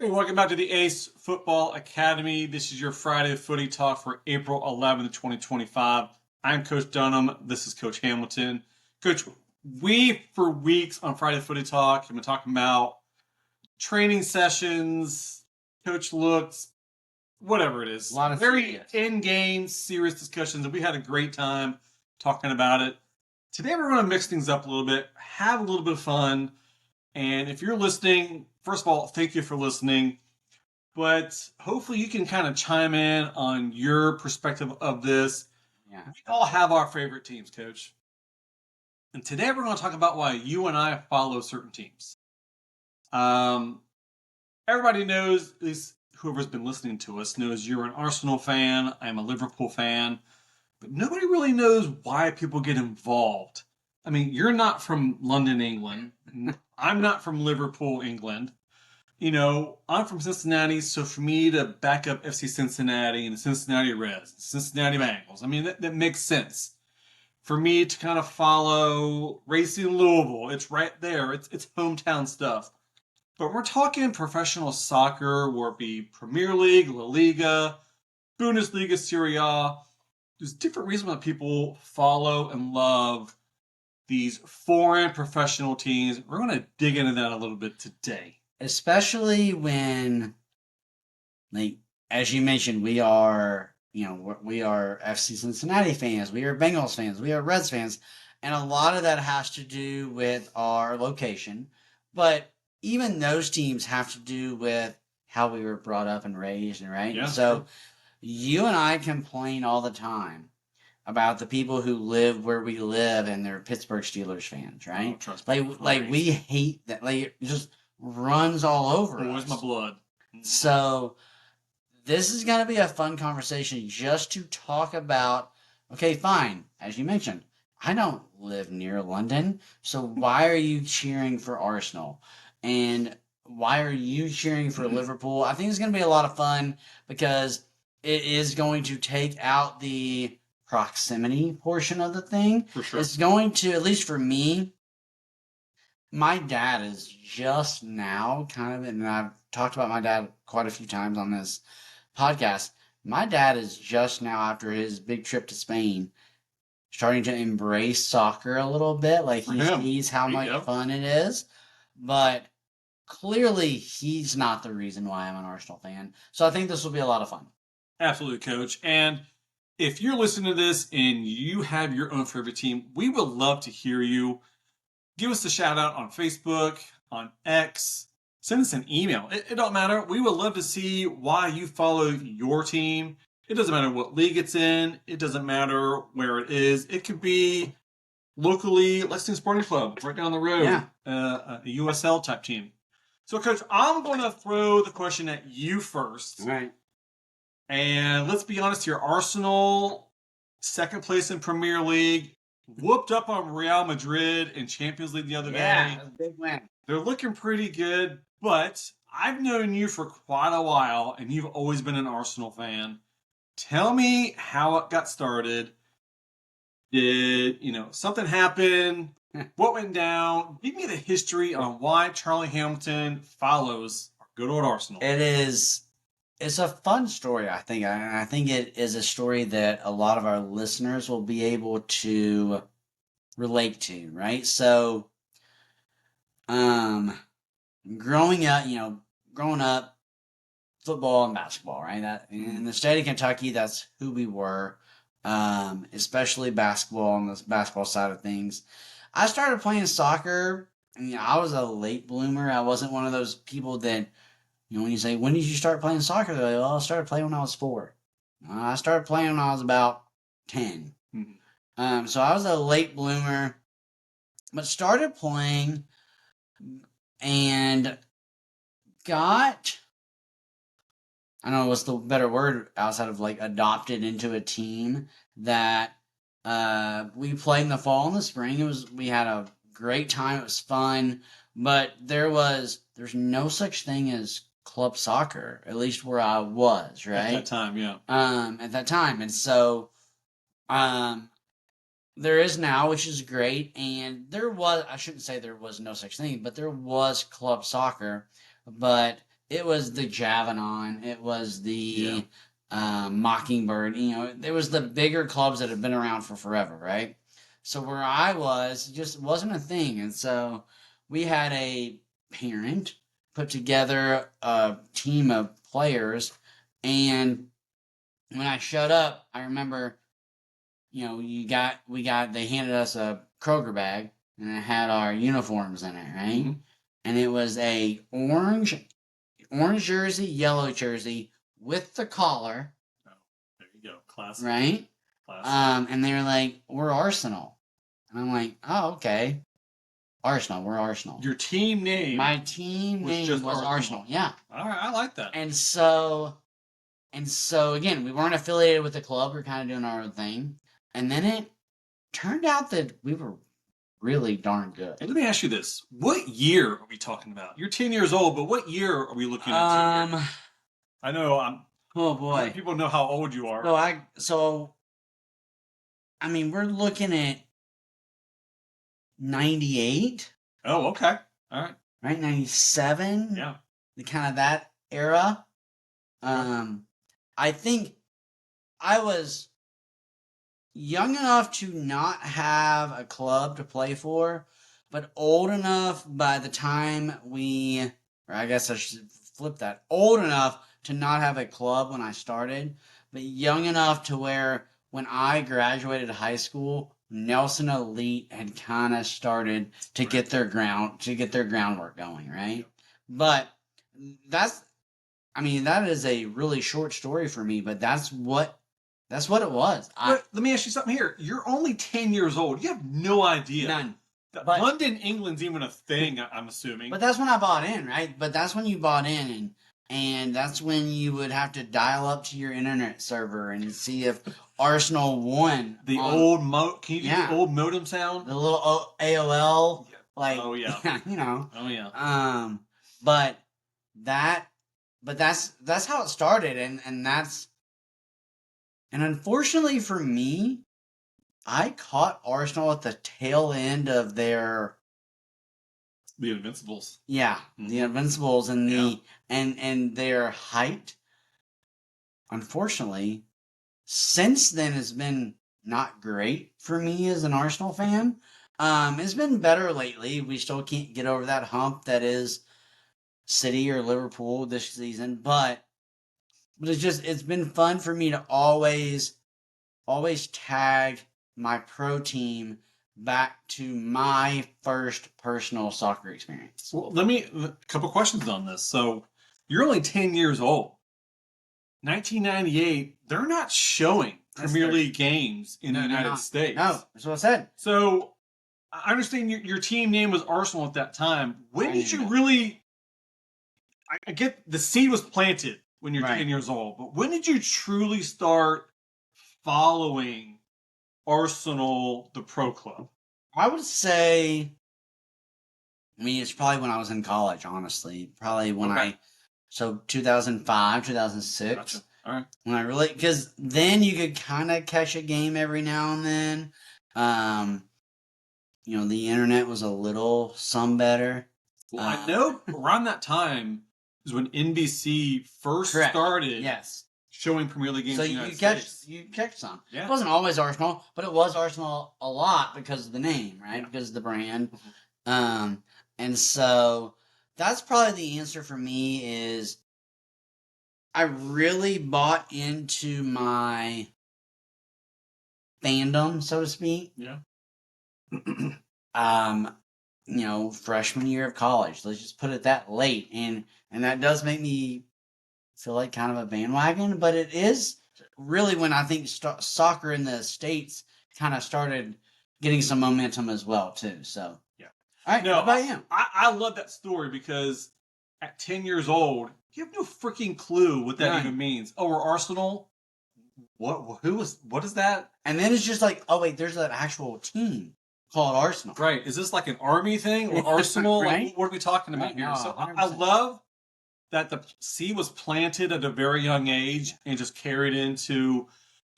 Hey, welcome back to the ACE Football Academy. This is your Friday Footy Talk for April 11th, 2025. I'm Coach Dunham. This is Coach Hamilton. Coach, we, for weeks on Friday Footy Talk, have been talking about training sessions, coach looks, whatever it is. A lot of very in-game, serious discussions, and we had a great time talking about it. Today we're going to mix things up a little bit, have a little bit of fun, and if you're listening, first of all, thank you for listening. But hopefully you can kind of chime in on your perspective of this. Yeah. We all have our favorite teams, Coach. And today we're going to talk about why you and I follow certain teams. Everybody knows, at least whoever's been listening to us, knows you're an Arsenal fan. I'm a Liverpool fan. But nobody really knows why people get involved. I mean, you're not from London, England. I'm not from Liverpool, England. You know, I'm from Cincinnati, so for me to back up FC Cincinnati and the Cincinnati Reds, Cincinnati Bengals, I mean, that makes sense. For me to kind of follow Racing Louisville, it's right there. It's hometown stuff. But we're talking professional soccer, where it be Premier League, La Liga, Bundesliga, Serie A. There's different reasons why people follow and love these foreign professional teams. We're going to dig into that a little bit today. Especially when, like, as you mentioned, we are FC Cincinnati fans, we are Bengals fans, we are Reds fans, and a lot of that has to do with our location. But even those teams have to do with how we were brought up and raised, right? Yeah, so sure. You and I complain all the time about the people who live where we live and they're Pittsburgh Steelers fans, right? Oh, trust me. Like we hate that. Like it just runs all over us. Where's my blood? So this is going to be a fun conversation just to talk about, okay, fine. As you mentioned, I don't live near London. So why are you cheering for Arsenal? And why are you cheering for Liverpool? I think it's going to be a lot of fun because it is going to take out the proximity portion of the thing. For sure. It's going to, at least for me, my dad is just now kind of, and I've talked about my dad quite a few times on this podcast. My dad is just now, after his big trip to Spain, starting to embrace soccer a little bit. Like he sees how much fun it is. But clearly, he's not the reason why I'm an Arsenal fan. So I think this will be a lot of fun. Absolutely, Coach. And if you're listening to this and you have your own favorite team, we would love to hear you. Give us a shout out on Facebook, on X. Send us an email. It don't matter. We would love to see why you follow your team. It doesn't matter what league it's in. It doesn't matter where it is. It could be locally, Lexington Sporting Club, right down the road. Yeah. A USL type team. So, Coach, I'm going to throw the question at you first. All right. And let's be honest here. Arsenal, second place in Premier League, whooped up on Real Madrid in Champions League the other day. Yeah, a big win. They're looking pretty good, but I've known you for quite a while, and you've always been an Arsenal fan. Tell me how it got started. Did, something happen? What went down? Give me the history on why Charlie Hamilton follows our good old Arsenal. It's a fun story, I think. I think it is a story that a lot of our listeners will be able to relate to, right? So, growing up, football and basketball, right? That in the state of Kentucky, that's who we were. Especially basketball on the basketball side of things. I started playing soccer. I was a late bloomer. I wasn't one of those people that, when you say, when did you start playing soccer? They're like, well, I started playing when I was 4. I started playing when I was about 10. Mm-hmm. So I was a late bloomer, but started playing and got, I don't know what's the better word outside of like adopted into a team that we played in the fall and the spring. We had a great time. It was fun, but there's no such thing as club soccer, at least where I was, right? At that time, yeah. At that time. And so there is now, which is great. And I shouldn't say there was no such thing, but there was club soccer. But it was the Javanon, it was the Mockingbird. You know, there was the bigger clubs that have been around for forever, right? So where I was, it just wasn't a thing, and so we had a parent put together a team of players, and when I showed up, I remember, you know, they handed us a Kroger bag and it had our uniforms in it, right? Mhm. And it was a orange jersey, yellow jersey with the collar, Oh, there you go. Classic. right? Classic. And they were like, "We're Arsenal," and I'm like, "Oh, okay, Arsenal. We're Arsenal." Your team name My team was name just was Arsenal. Yeah, All right, I like that. and so again, we weren't affiliated with the club. We are kind of doing our own thing, and then it turned out that we were really darn good. Let me ask you this: what year are we talking about? You're 10 years old, but what year are we looking into here? I know Oh I'm letting boy. people know how old you are. I mean, we're looking at 98, Oh, okay. All right. right? 97, Yeah. the kind of that era. I think I was young enough to not have a club to play for, but old enough by the time or I guess I should flip that, old enough to not have a club when I started, but young enough to where when I graduated high school, Nelson Elite had kind of started to get their groundwork going, right? But that's, I mean, that is a really short story for me, but that's what it was. But let me ask you something here. You're only 10 years old. You have no idea. None. That But London, England's even a thing, I'm assuming. But that's when I bought in, right? But that's when you bought in, and that's when you would have to dial up to your internet server and see if Arsenal won. The on old can you do Yeah. the old modem sound? the little AOL, Yeah. like Oh yeah. you know. Oh yeah. But that, but that's how it started, and unfortunately for me, I caught Arsenal at the tail end of their The Invincibles. the Mhm. Invincibles and Yeah. and their height. Unfortunately, since then has been not great for me as an Arsenal fan. It's been better lately. We still can't get over that hump that is City or Liverpool this season, but it's been fun for me to always tag my pro team back to my first personal soccer experience. Well, a couple questions on this. So you're only 10 years old. 1998, they're not showing Premier League games in the United States. No, that's what I said. So I understand your team name was Arsenal at that time. When did you really? I get the seed was planted when you're 10 years old, but when did you truly start following Arsenal, the pro club? I would say, I mean, it's probably when I was in college, honestly. Probably when so 2005, 2006. Gotcha. All right. When I really, because then you could kind of catch a game every now and then. The internet was a little some better. Well, I know around that time is when NBC first started Yes. showing Premier League games So in the United States. you catch some. Yeah. It wasn't always Arsenal, but it was Arsenal a lot because of the name, right? Yeah. Because of the brand. And so that's probably the answer for me is I really bought into my fandom, so to speak. Yeah. Freshman year of college. Let's just put it that late. And that does make me feel like kind of a bandwagon, but it is really when I think soccer in the States kind of started getting some momentum as well, too. So, yeah. All right, no, what about you? I love that story because at 10 years old, you have no freaking clue what that even means. Oh, we're Arsenal? What is that? And then it's just like, oh, wait, there's an actual team called Arsenal. Right. Is this like an army thing or Arsenal? Right? Like, what are we talking about here? No, So I love that the seed was planted at a very young age and just carried into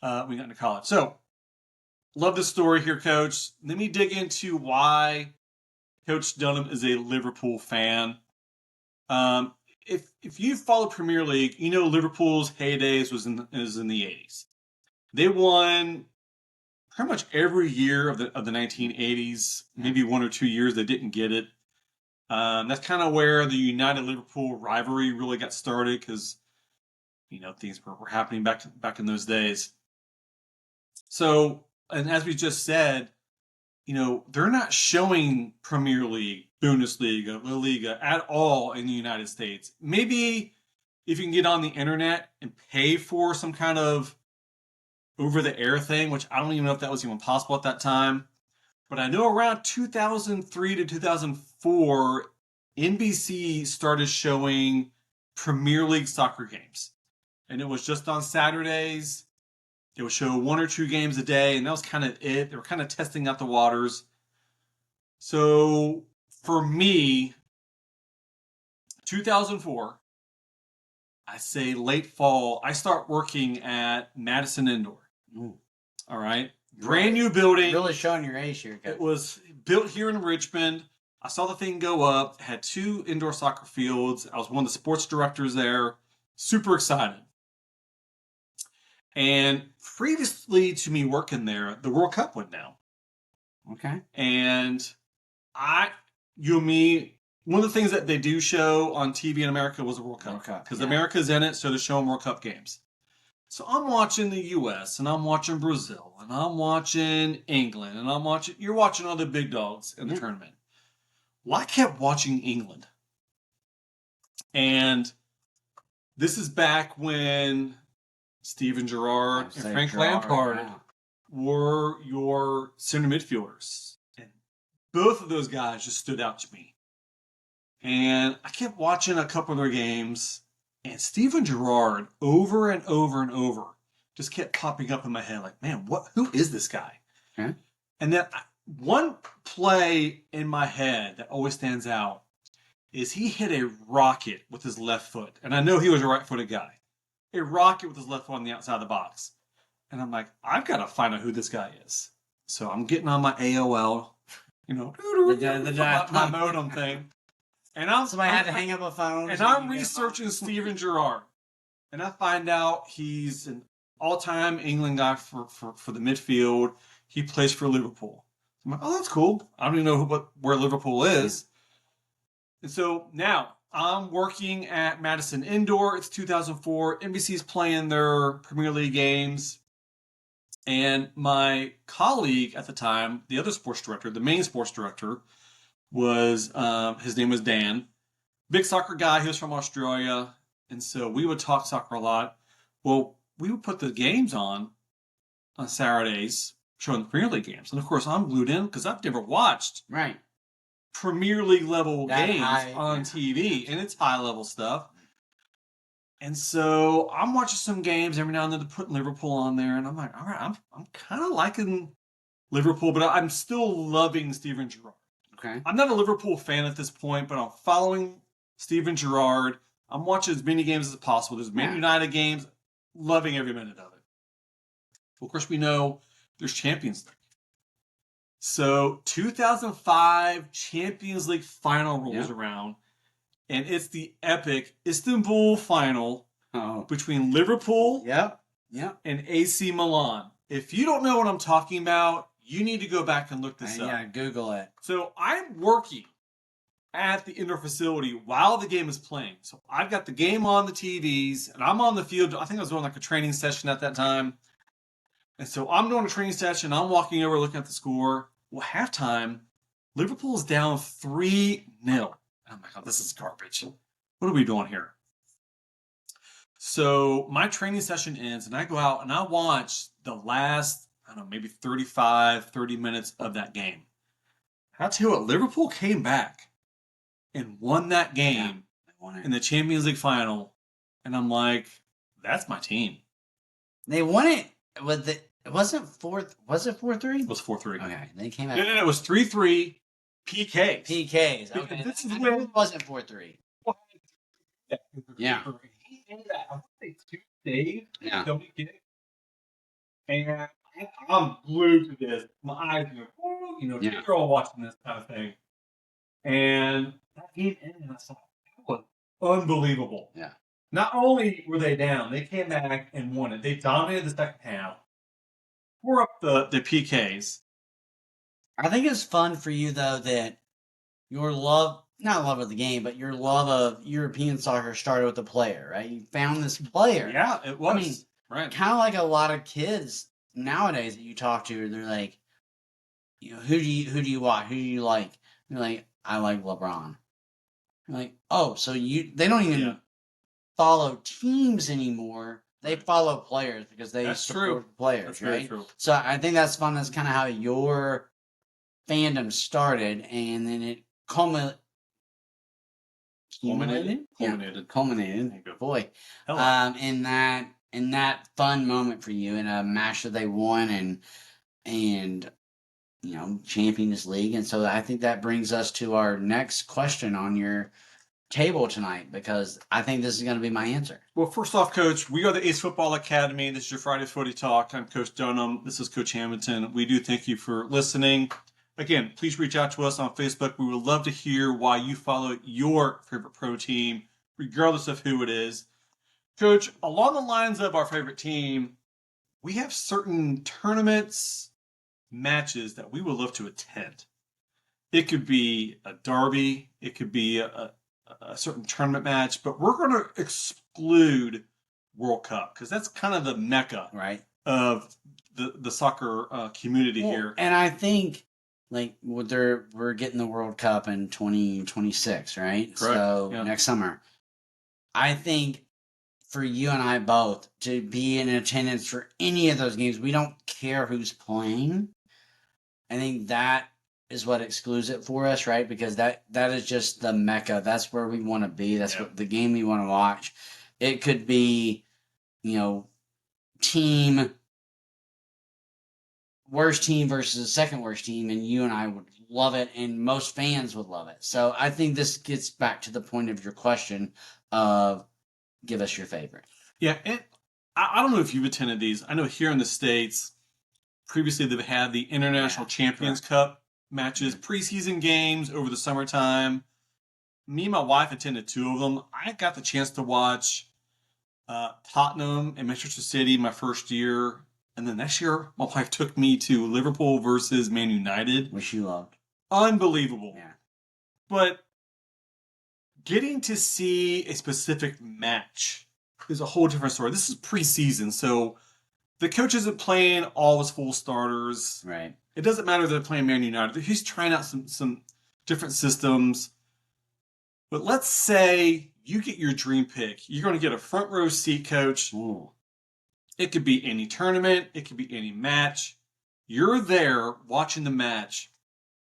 we got into college. So love this story here, Coach. Let me dig into why Coach Dunham is a Liverpool fan. if you follow Premier League, you know Liverpool's heydays was in the 80s. They won pretty much every year of the 1980s. Maybe 1 or 2 years they didn't get it. That's kind of where the United Liverpool rivalry really got started because things were happening back in those days. So, and as we just said, they're not showing Premier League, Bundesliga, La Liga at all in the United States. Maybe if you can get on the internet and pay for some kind of over the air thing, which I don't even know if that was even possible at that time. But I know around 2003 to 2004, NBC started showing Premier League soccer games. And it was just on Saturdays. They would show 1 or 2 games a day, and that was kind of it. They were kind of testing out the waters. So for me, 2004, I say late fall, I start working at Madison Indoor. Ooh. All right. Brand new building. Really showing your age here. It was built here in Richmond. I saw the thing go up. It had 2 indoor soccer fields. I was one of the sports directors there. Super excited. And previously to me working there, the World Cup went down. Okay. And one of the things that they do show on TV in America was the World Cup. Because America's in it, so they're showing World Cup games. So I'm watching the U.S., and I'm watching Brazil, and I'm watching England, and you're watching all the big dogs in the tournament. Well, I kept watching England. And this is back when Steven Gerrard and Frank Lampard were your center midfielders. And both of those guys just stood out to me. And I kept watching a couple of their games, and Steven Gerrard over and over and over just kept popping up in my head like, man, who is this guy? Okay. And then one play in my head that always stands out is he hit a rocket with his left foot. And I know he was a right-footed guy. A rocket with his left foot on the outside of the box. And I'm like, I've got to find out who this guy is. So I'm getting on my AOL, my modem thing. And somebody had to hang up a phone. And I'm researching Steven Gerrard. And I find out he's an all-time England guy for the midfield. He plays for Liverpool. I'm like, oh, that's cool. I don't even know where Liverpool is. And so now I'm working at Madison Indoor. It's 2004. NBC's playing their Premier League games. And my colleague at the time, the other sports director, the main sports director, was his name was Dan. Big soccer guy. He was from Australia. And so we would talk soccer a lot. Well, we would put the games on Saturdays, showing the Premier League games. And of course, I'm glued in because I've never watched Premier League level games on TV. And it's high level stuff. And so I'm watching some games every now and then to put Liverpool on there. And I'm like, all right, I'm kind of liking Liverpool, but I'm still loving Steven Gerrard. Okay. I'm not a Liverpool fan at this point, but I'm following Steven Gerrard. I'm watching as many games as possible. There's Man United games, loving every minute of it. Of course, we know there's Champions League. So 2005 Champions League final rolls around, and it's the epic Istanbul final between Liverpool and A.C.E. Milan. If you don't know what I'm talking about, you need to go back and look this up. Yeah, Google it. So I'm working at the indoor facility while the game is playing. So I've got the game on the TVs, and I'm on the field. I think I was doing like a training session at that time. And so I'm doing a training session. I'm walking over looking at the score. Well, halftime, Liverpool's down 3-0. And I'm like, oh, this is garbage. What are we doing here? So my training session ends, and I go out and I watch the last, I don't know, maybe 30 minutes of that game. I'll tell you what, Liverpool came back and won that game in the Champions League final. And I'm like, that's my team. They won it with it wasn't 4-3? It was 4-3. Okay. They came out. No, it was 3-3 PKs. PKs. Okay. This is when it wasn't 4-3. Yeah. He did that. I want to say 2 days. Yeah. And I'm glued to this. My eyes are, you're all watching this kind of thing. And that game ended, and I thought, unbelievable. Yeah. Not only were they down, they came back and won it. They dominated the second half, tore up the PKs. I think it's fun for you though that your love, not love of the game, but your love of European soccer started with a player, right? You found this player. Yeah, it was. I mean, right. kind of like a lot of kids nowadays that you talk to, they're like, who do you watch? Who do you like? They're like, I like LeBron. You're like, oh, so they don't even follow teams anymore. They follow players because they support players, That's right? very true. So I think that's fun. That's kind of how your fandom started, and then it culminated. Boy, in that fun moment for you in a match that they won and Champions League, and so I think that brings us to our next question on your table tonight, because I think this is going to be my answer. Well, first off, Coach, we are the Ace Football Academy. This is your Friday Footy Talk. I'm Coach Dunham. This is Coach Hamilton. We do thank you for listening. Again, please reach out to us on Facebook. We would love to hear why you follow your favorite pro team, regardless of who it is. Coach, along the lines of our favorite team, we have certain tournaments, matches that we would love to attend. It could be a derby. It could be a certain tournament match, but we're going to exclude World Cup because that's kind of the mecca of the soccer community here. And I think we're getting the World Cup in 2026, right? Correct. So next summer. I think for you and I both to be in attendance for any of those games, we don't care who's playing. I think that is what excludes it for us, right? Because that is just the mecca. That's where we want to be. That's what the game we want to watch. It could be, worst team versus second worst team, and you and I would love it, and most fans would love it. So I think this gets back to the point of your question of give us your favorite. Yeah, and I don't know if you've attended these. I know here in the States, previously they've had the International Champions Cup matches, preseason games over the summertime. Me and my wife attended 2 of them. I got the chance to watch Tottenham and Manchester City my first year. And then next year, my wife took me to Liverpool versus Man United. Which you loved. Unbelievable. Yeah. But getting to see a specific match is a whole different story. This is preseason, so the coach isn't playing all his full starters. Right. It doesn't matter if they're playing Man United. He's trying out some different systems. But let's say you get your dream pick. You're going to get a front row seat, Coach. Ooh. It could be any tournament. It could be any match. You're there watching the match.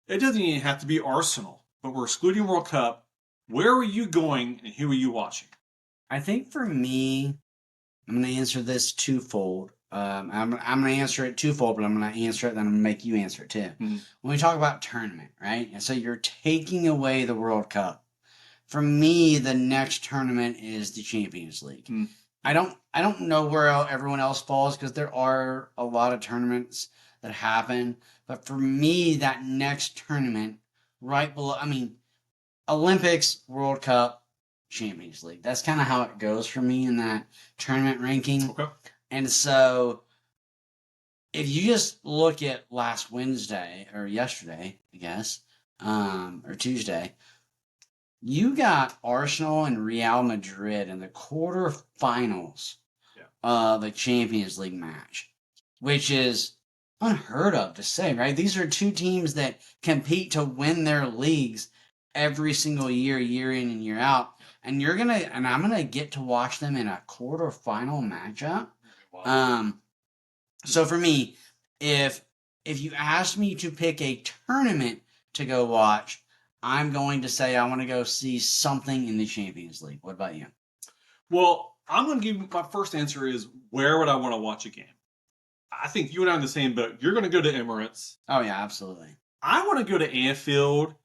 It doesn't even have to be Arsenal, but we're excluding World Cup. Where are you going and who are you watching? I think for me, I'm going to answer this twofold. I'm going to answer it twofold, but I'm going to answer it, then I'm going to make you answer it too. Mm-hmm. When we talk about tournament, right? And so you're taking away the World Cup. For me, the next tournament is the Champions League. Mm-hmm. I don't know where everyone else falls because there are a lot of tournaments that happen. But for me, that next tournament, right below, Olympics, World Cup, Champions League. That's kind of how it goes for me in that tournament ranking. Okay. And so, if you just look at last Wednesday, or yesterday, I guess, or Tuesday, you got Arsenal and Real Madrid in the quarterfinals of a Champions League match, which is unheard of to say, right? These are 2 teams that compete to win their leagues every single year, year in and year out. And I'm gonna get to watch them in a quarterfinal matchup. Wow. So for me, if you ask me to pick a tournament to go watch, I'm going to say I want to go see something in the Champions League. What about you? Well, I'm going to give you my first answer is where would I want to watch a game? I think you and I are in the same boat. You're going to go to Emirates. Oh, yeah, absolutely. I want to go to Anfield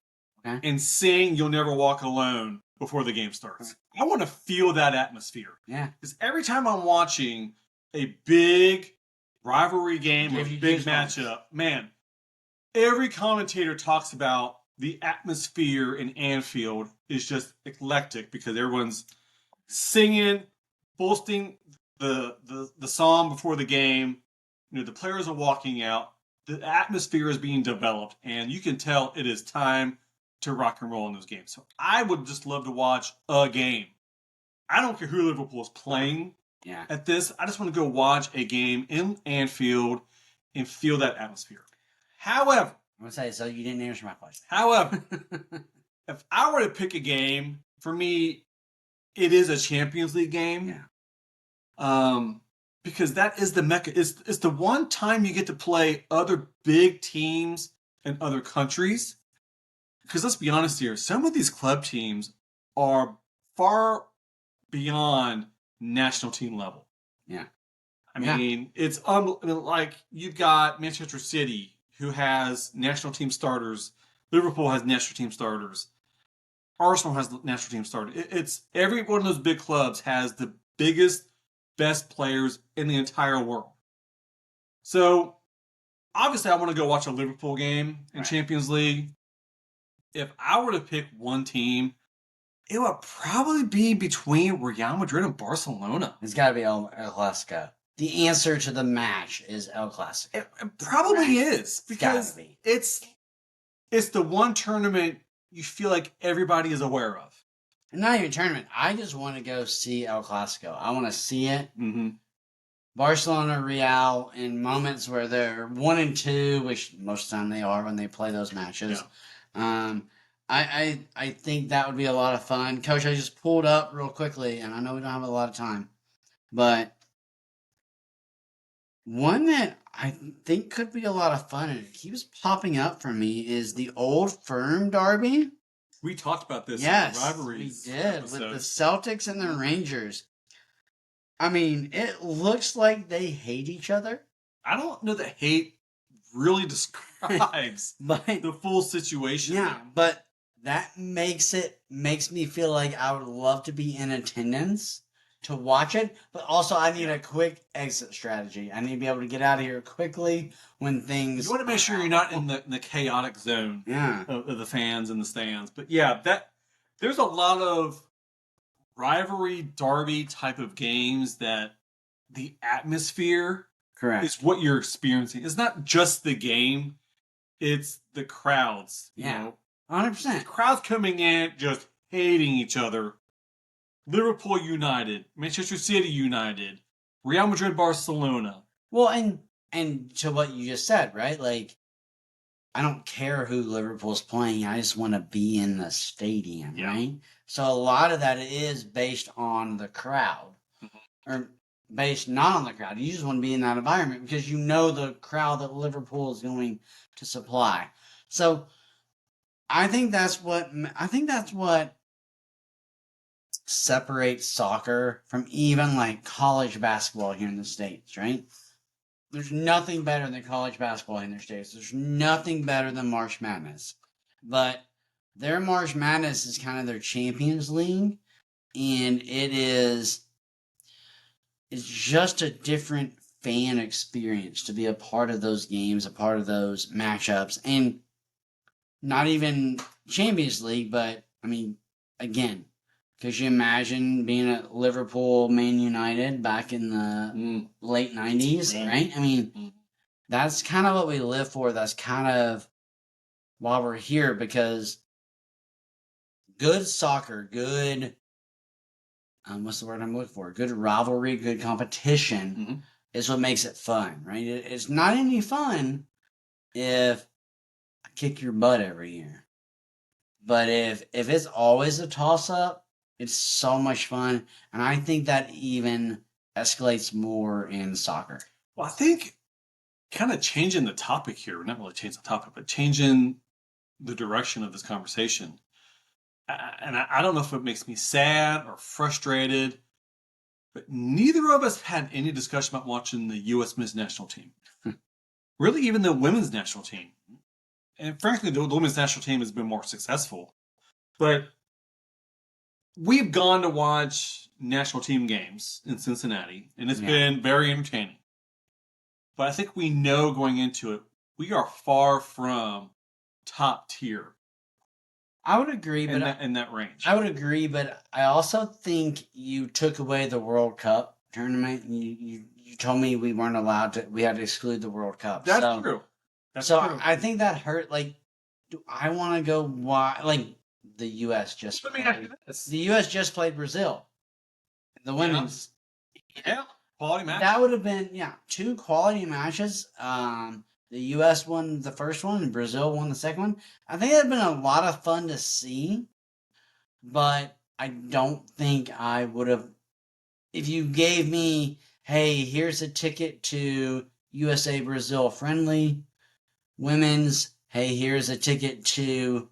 and sing You'll Never Walk Alone before the game starts. I want to feel that atmosphere. Yeah. Because every time I'm watching a big rivalry game or a big matchup, man, every commentator talks about the atmosphere in Anfield is just eclectic because everyone's singing, boasting the song before the game. The players are walking out. The atmosphere is being developed, and you can tell it is time to rock and roll in those games. So I would just love to watch a game. I don't care who Liverpool is playing at this. I just want to go watch a game in Anfield and feel that atmosphere. However, I'm gonna say, so you didn't answer my question. However, if I were to pick a game, for me, it is a Champions League game. Because that is the mecca. It's the one time you get to play other big teams in other countries. Because let's be honest here, some of these club teams are far beyond national team level. Yeah. I mean, it's like you've got Manchester City, who has national team starters. Liverpool has national team starters. Arsenal has national team starters. It's every one of those big clubs has the biggest, best players in the entire world. So obviously, I want to go watch a Liverpool game in Champions League. If I were to pick one team, it would probably be between Real Madrid and Barcelona. It's got to be El Clasico. The answer to the match is El Clasico. It probably is because it's the one tournament you feel like everybody is aware of. And not even tournament. I just want to go see El Clasico. I want to see it. Mm-hmm. Barcelona, Real, in moments where they're 1-2, which most of the time they are when they play those matches. Yeah. I think that would be a lot of fun. Coach, I just pulled up real quickly, and I know we don't have a lot of time, but one that I think could be a lot of fun, and it keeps popping up for me, is the Old Firm Derby. We talked about this in the rivalries. We did, with the Celtics and the Rangers. I mean, it looks like they hate each other. I don't know that hate really describes the full situation. Yeah, but that makes me feel like I would love to be in attendance to watch it, but also I need a quick exit strategy. I need to be able to get out of here quickly when things... You want to make sure you're not in the chaotic zone of the fans in the stands. But yeah, there's a lot of rivalry, derby type of games that the atmosphere is what you're experiencing. It's not just the game, it's the crowds. You know? 100%. The crowds coming in just hating each other. Liverpool United, Manchester City United, Real Madrid Barcelona. Well, and to what you just said, right? Like, I don't care who Liverpool's playing. I just want to be in the stadium, right? So a lot of that is based on the crowd. Or based not on the crowd. You just want to be in that environment because you know the crowd that Liverpool is going to supply. So I think that's what separates soccer from even like college basketball here in the States, right? There's nothing better than college basketball in the States. There's nothing better than March Madness. But their March Madness is kind of their Champions League, and it's just a different fan experience to be a part of those games, a part of those matchups, and not even Champions League, but I mean, again, could you imagine being at Liverpool, Man United back in the late 90s, right? I mean, that's kind of what we live for. That's kind of why we're here, because good soccer, good, what's the word I'm looking for? Good rivalry, good competition is what makes it fun, right? It's not any fun if I kick your butt every year. But if it's always a toss-up, it's so much fun, and I think that even escalates more in soccer. Well, I think kind of changing the topic here, not really changing the topic, but changing the direction of this conversation. And I don't know if it makes me sad or frustrated, but neither of us had any discussion about watching the U.S. men's national team. Really, even the women's national team. And frankly, the women's national team has been more successful. But we've gone to watch national team games in Cincinnati, and it's been very entertaining. But I think we know going into it, we are far from top tier I would agree, in but that range. I would agree, but I also think you took away the World Cup tournament. You told me we weren't allowed to. We had to exclude the World Cup. That's true. That's so true. I think that hurt. Like, do I want to go? Why? Like the U.S. just Let me played. ask you this. The U.S. just played Brazil. The women's. Yeah, quality match. That would have been 2 quality matches. The U.S. won the first one and Brazil won the second one. I think it'd been a lot of fun to see, but I don't think I would have. If you gave me, hey, here's a ticket to USA Brazil friendly women's. Hey, here's a ticket to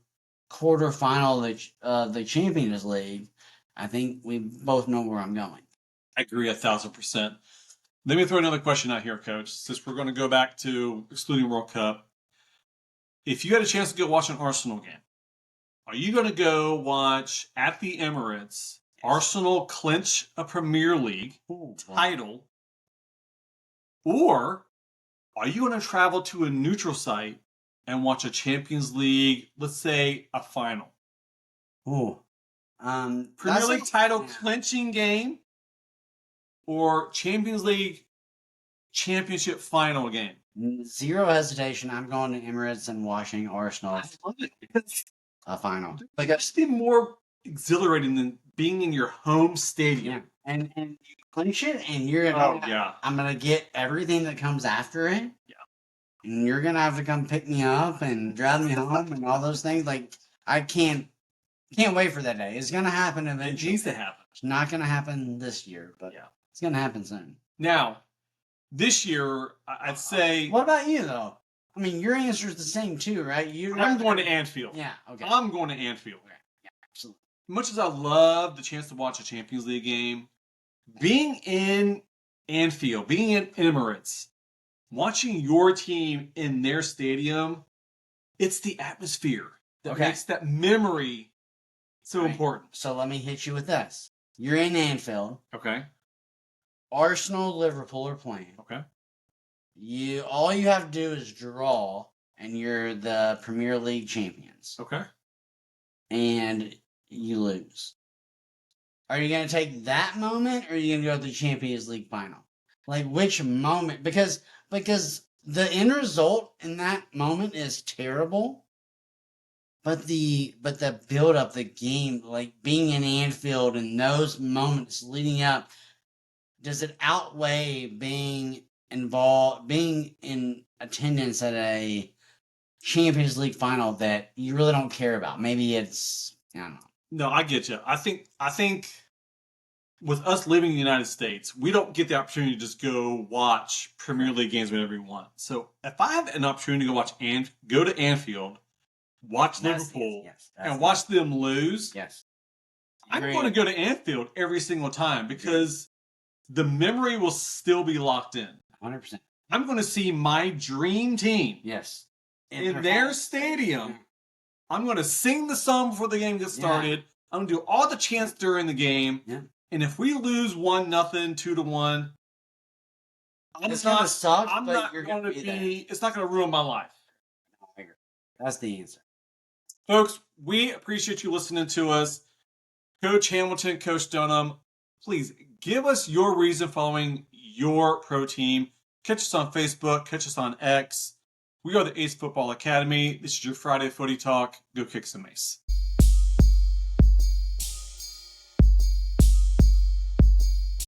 quarterfinal of the Champions League. I think we both know where I'm going. I agree 1,000%. Let me throw another question out here, Coach. Since we're going to go back to excluding World Cup, if you had a chance to go watch an Arsenal game, are you going to go watch at the Emirates Arsenal clinch a Premier League title, or are you going to travel to a neutral site and watch a Champions League, let's say a final? Premier League title clinching game, or Champions League championship final game? Zero hesitation. I'm going to Emirates and watching Arsenal. I love it because a final. like that's be more exhilarating than being in your home stadium. And you clinch it, and you're gonna. Oh yeah. I'm gonna get everything that comes after it. Yeah. And you're gonna have to come pick me up and drive me home and all those things. Like I can't wait for that day. It's gonna happen eventually. It needs to happen. It's not gonna happen this year, but it's gonna happen soon. Now, this year, I'd say. What about you though? I mean, your answer is the same too, right? I'm going to Anfield. Yeah. Okay. I'm going to Anfield. Yeah. Absolutely. Much as I love the chance to watch a Champions League game, being in Anfield, being in Emirates, watching your team in their stadium, it's the atmosphere that makes that memory so important. So let me hit you with this. You're in Anfield. Okay. Arsenal, Liverpool are playing. Okay. All you have to do is draw, and you're the Premier League champions. Okay. And you lose. Are you going to take that moment, or are you going to go to the Champions League final? Like, which moment? Because the end result in that moment is terrible. But the build up, the game, like being in Anfield and those moments leading up, does it outweigh being involved, being in attendance at a Champions League final that you really don't care about? Maybe it's, I don't know. No, I get you. I think with us living in the United States, we don't get the opportunity to just go watch Premier League games whenever we want. So if I have an opportunity to go to Anfield, watch Liverpool, and watch them lose, I'm going to go to Anfield every single time because the memory will still be locked in. 100%. I'm going to see my dream team in their stadium. Yeah. I'm going to sing the song before the game gets started. Yeah. I'm going to do all the chants during the game. Yeah. And if we lose 1-0, 2-1, it's not going to be. It's not going to ruin my life. That's the answer, folks. We appreciate you listening to us, Coach Hamilton, Coach Dunham. Please give us your reason following your pro team. Catch us on Facebook. Catch us on X. We are the A.C.E Football Academy. This is your Friday Footy Talk. Go kick some ace.